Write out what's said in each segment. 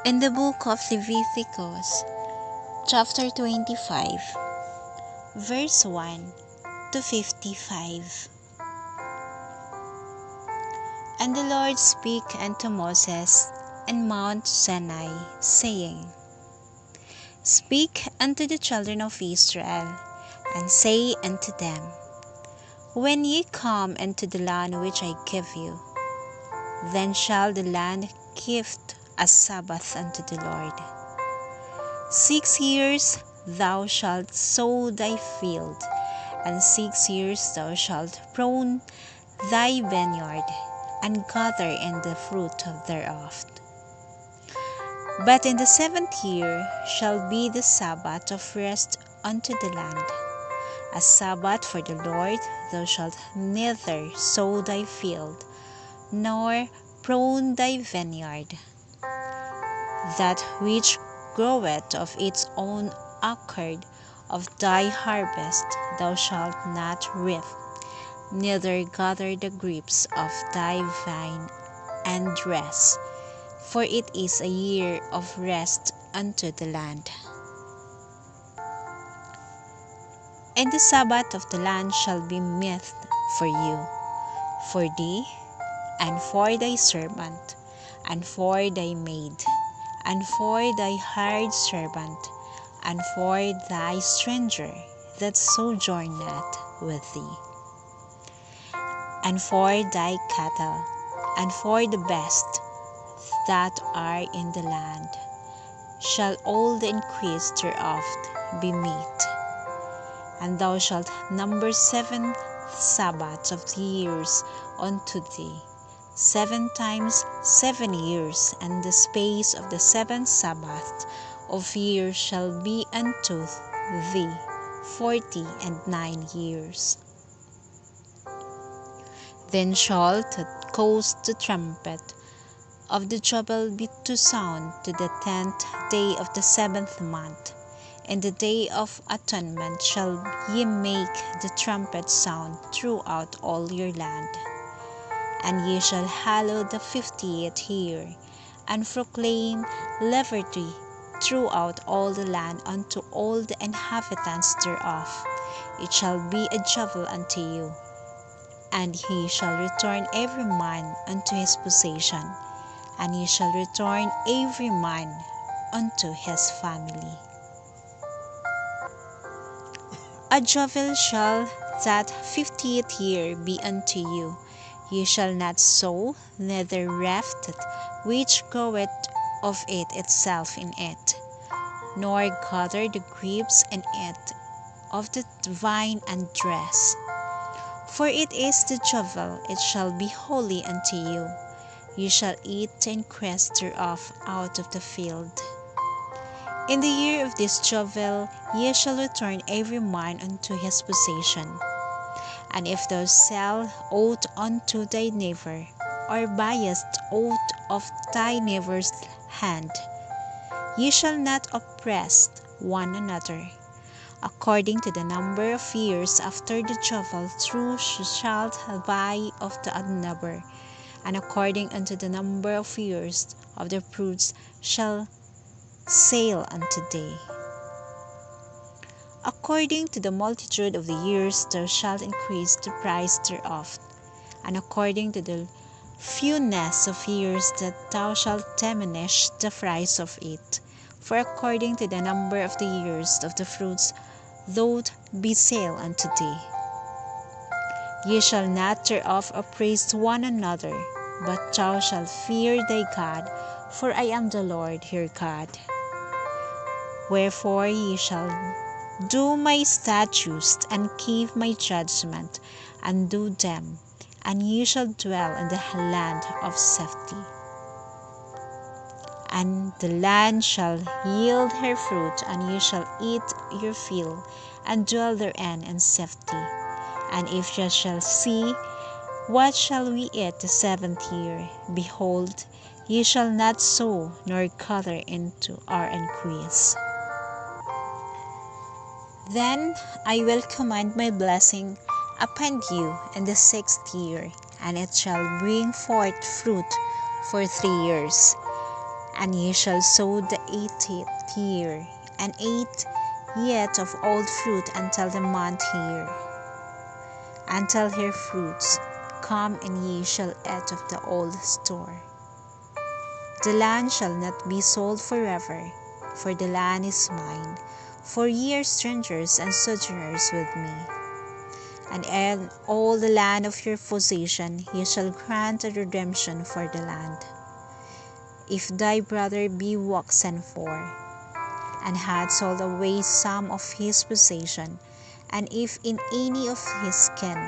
In the book of Leviticus, chapter 25, verse 1 to 55. And the Lord spake unto Moses in Mount Sinai, saying, Speak unto the children of Israel, and say unto them, When ye come into the land which I give you, then shall the land give a sabbath unto the Lord. 6 years thou shalt sow thy field, and 6 years thou shalt prune thy vineyard, and gather in the fruit thereof. But in the 7th year shall be the Sabbath of rest unto the land, a Sabbath for the Lord. Thou shalt neither sow thy field, nor prune thy vineyard. That which groweth of its own accord of thy harvest thou shalt not reap, neither gather the grapes of thy vine and dress, for it is a year of rest unto the land. And the Sabbath of the land shall be meat for you, for thee, and for thy servant, and for thy maid, and for thy hired servant, and for thy stranger that sojourneth with thee, and for thy cattle, and for the best that are in the land, shall all the increase thereof be meat. And thou shalt number 7 Sabbaths of the years unto thee, 7 times 7 years, and the space of the 7 Sabbaths of years shall be unto thee 49 years. Then shall cause the trumpet of the jubile be to sound to the 10th day of the 7th month. In the day of atonement shall ye make the trumpet sound throughout all your land. And ye shall hallow the 50th year, and proclaim liberty throughout all the land unto all the inhabitants thereof. It shall be a jubile unto you, and he shall return every man unto his possession, and ye shall return every man unto his family. A jubile shall that 50th year be unto you. Ye shall not sow, neither reft which groweth of it itself in it, nor gather the grapes in it of the vine and dress. For it is the jubile, it shall be holy unto you. You shall eat the increase thereof out of the field. In the year of this jubile ye shall return every man unto his possession. And if thou sell aught unto thy neighbor, or buyest aught of thy neighbor's hand, ye shall not oppress one another. According to the number of years after the jubile thou shalt buy of the neighbor, and according unto the number of years of the fruits shall sale unto thee. According to the multitude of the years thou shalt increase the price thereof, and according to the fewness of years that thou shalt diminish the price of it. For according to the number of the years of the fruits thou be sale unto thee. Ye shall not thereof oppress one another, but thou shalt fear thy God, for I am the Lord your God. Wherefore ye shall do my statutes, and keep my judgment, and do them, and ye shall dwell in the land of safety. And the land shall yield her fruit, and ye shall eat your fill, and dwell therein in safety. And if ye shall see, what shall we eat the 7th year? Behold, ye shall not sow, nor gather into our increase. Then I will command my blessing upon you in the 6th year, and it shall bring forth fruit for 3 years. And ye shall sow the 80th year, and 8 yet of old fruit until the month year, until her fruits come, and ye shall eat of the old store. The land shall not be sold forever, for the land is mine, for ye are strangers and sojourners with me. And in all the land of your possession ye shall grant a redemption for the land. If thy brother be waxen poor, and hath sold away some of his possession, and if in any of his kin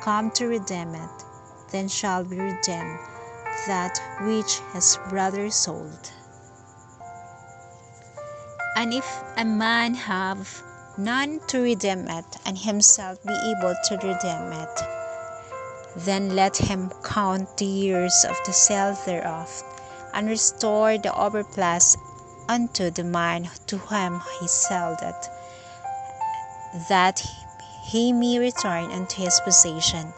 come to redeem it, then shall be redeemed that which his brother sold. And if a man have none to redeem it, and himself be able to redeem it, then let him count the years of the sale thereof, and restore the overplus unto the man to whom he sold it, that he may return unto his possession.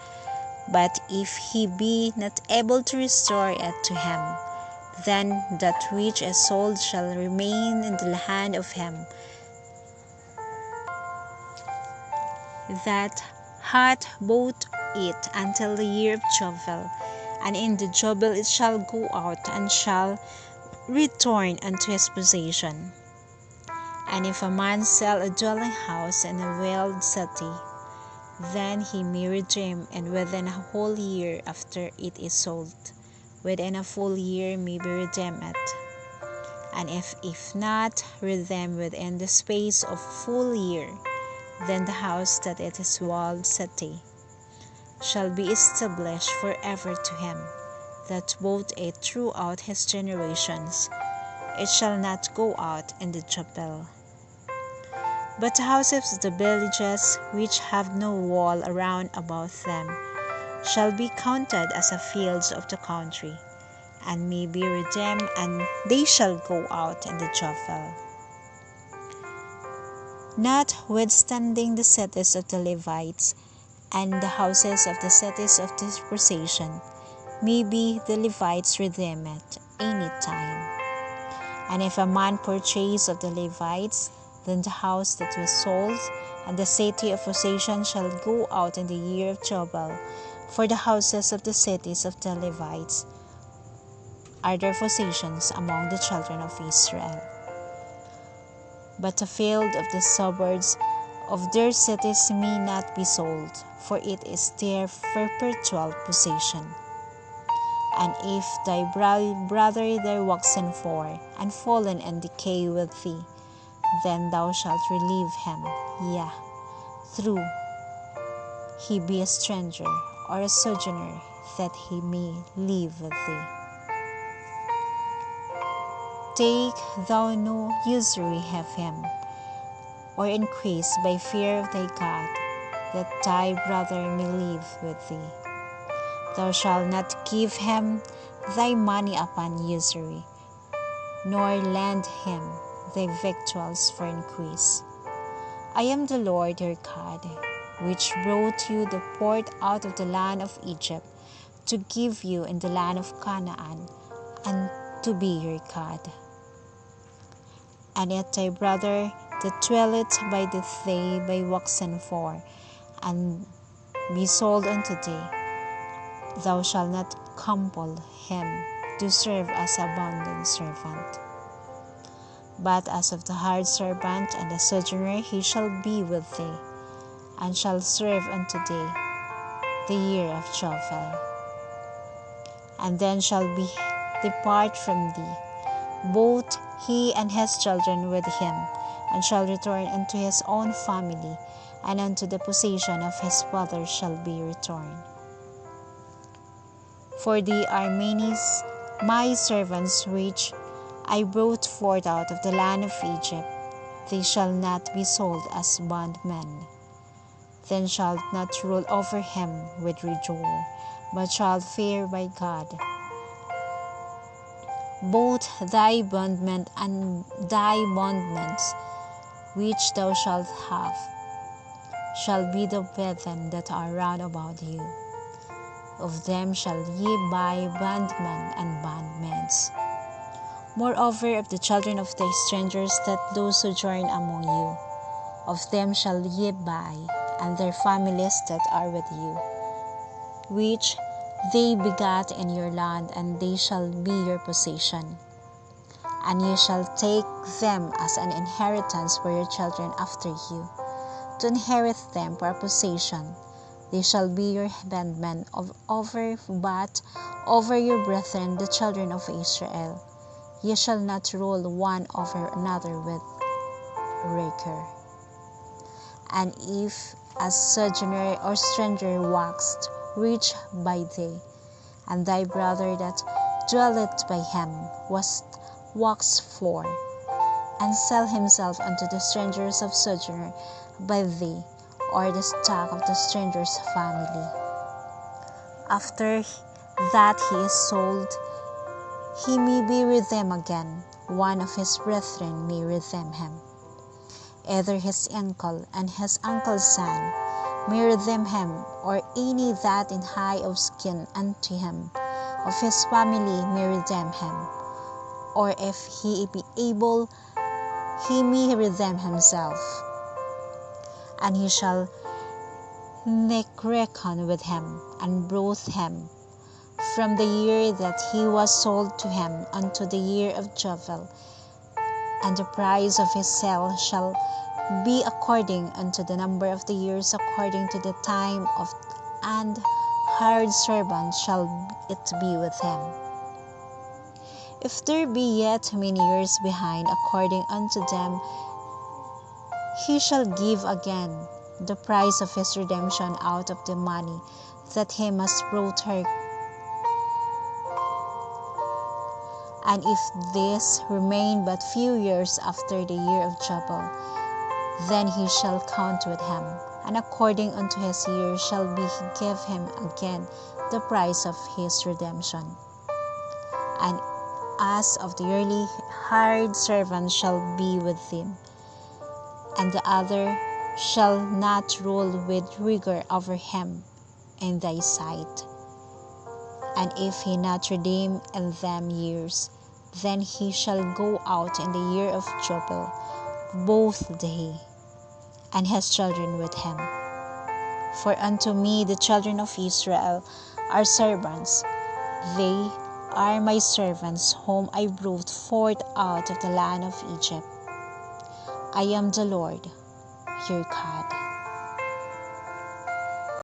But if he be not able to restore it to him, then that which is sold shall remain in the hand of him that hath bought it until the year of Jubile, and in the Jubile it shall go out, and shall return unto his possession. And if a man sell a dwelling house in a walled city, then he may redeem, and within a whole year after it is sold, within a full year may be redeemed it. And if not redeemed within the space of full year, then the house that it is walled city shall be established forever to him that bought it throughout his generations. It shall not go out in the Jubile. But the houses of the villages which have no wall around about them shall be counted as the fields of the country, and may be redeemed, and they shall go out in the Jubile. Notwithstanding the cities of the Levites and the houses of the cities of this possession, maybe the Levites redeem it any time. And if a man purchase of the Levites, then the house that was sold and the city of possession shall go out in the year of Jubile, for the houses of the cities of the Levites are their possessions among the children of Israel. But the field of the suburbs of their cities may not be sold, for it is their perpetual possession. And if thy brother there waxen poor, and fallen in decay with thee, then thou shalt relieve him, yea, though he be a stranger or a sojourner, that he may live with thee. Take thou no usury of him, or increase by fear of thy God, that thy brother may live with thee. Thou shalt not give him thy money upon usury, nor lend him thy victuals for increase. I am the Lord your God, which brought you the forth out of the land of Egypt, to give you in the land of Canaan, and to be your God. And if thy brother that dwelleth by the thee by waxen poor, and be sold unto thee, thou shalt not compel him to serve as a bondman servant. But as of the hired servant and the sojourner he shall be with thee, and shall serve unto thee the year of Jubile. And then shall he depart from thee, both he and his children with him, and shall return unto his own family, and unto the possession of his father shall be returned. For they are many my servants which I brought forth out of the land of Egypt, they shall not be sold as bondmen. Then shalt not rule over him with rejoice, but shalt fear by God. Both thy bondmen and thy bondmaids, which thou shalt have, shall be the brethren that are round about you. Of them shall ye buy bondmen and bondmaids. Moreover, of the children of the strangers that do sojourn among you, of them shall ye buy, and their families that are with you, which they begat in your land, and they shall be your possession. And ye shall take them as an inheritance for your children after you, to inherit them for a possession. They shall be your bondmen but over your brethren, the children of Israel. Ye shall not rule one over another with rancor. And if a sojourner or stranger waxed rich by thee, and thy brother that dwelleth by him waxed poor, and sell himself unto the strangers of sojourner by thee, or the stock of the stranger's family. After that he is sold, he may be redeemed again. One of his brethren may redeem him. Either his uncle and his uncle's son may redeem him, or any that in high of skin unto him of his family may redeem him. Or if he be able, he may redeem himself. And he shall reckon with him, and brought him from the year that he was sold to him unto the year of Jubile, and the price of his sale shall be according unto the number of the years, according to the time of, and hired servant shall it be with him. If there be yet many years behind, according unto them, he shall give again the price of his redemption out of the money that he must brought her. And if this remain but few years after the year of Jubile, then he shall count with him, and according unto his years shall be give him again the price of his redemption. And as of the yearly hired servant shall be with him, and the other shall not rule with rigor over him in thy sight. And if he not redeem in them years, then he shall go out in the year of Jubile, both he and his children with him. For unto me the children of Israel are servants. They are my servants, whom I brought forth out of the land of Egypt. I am the Lord, your God.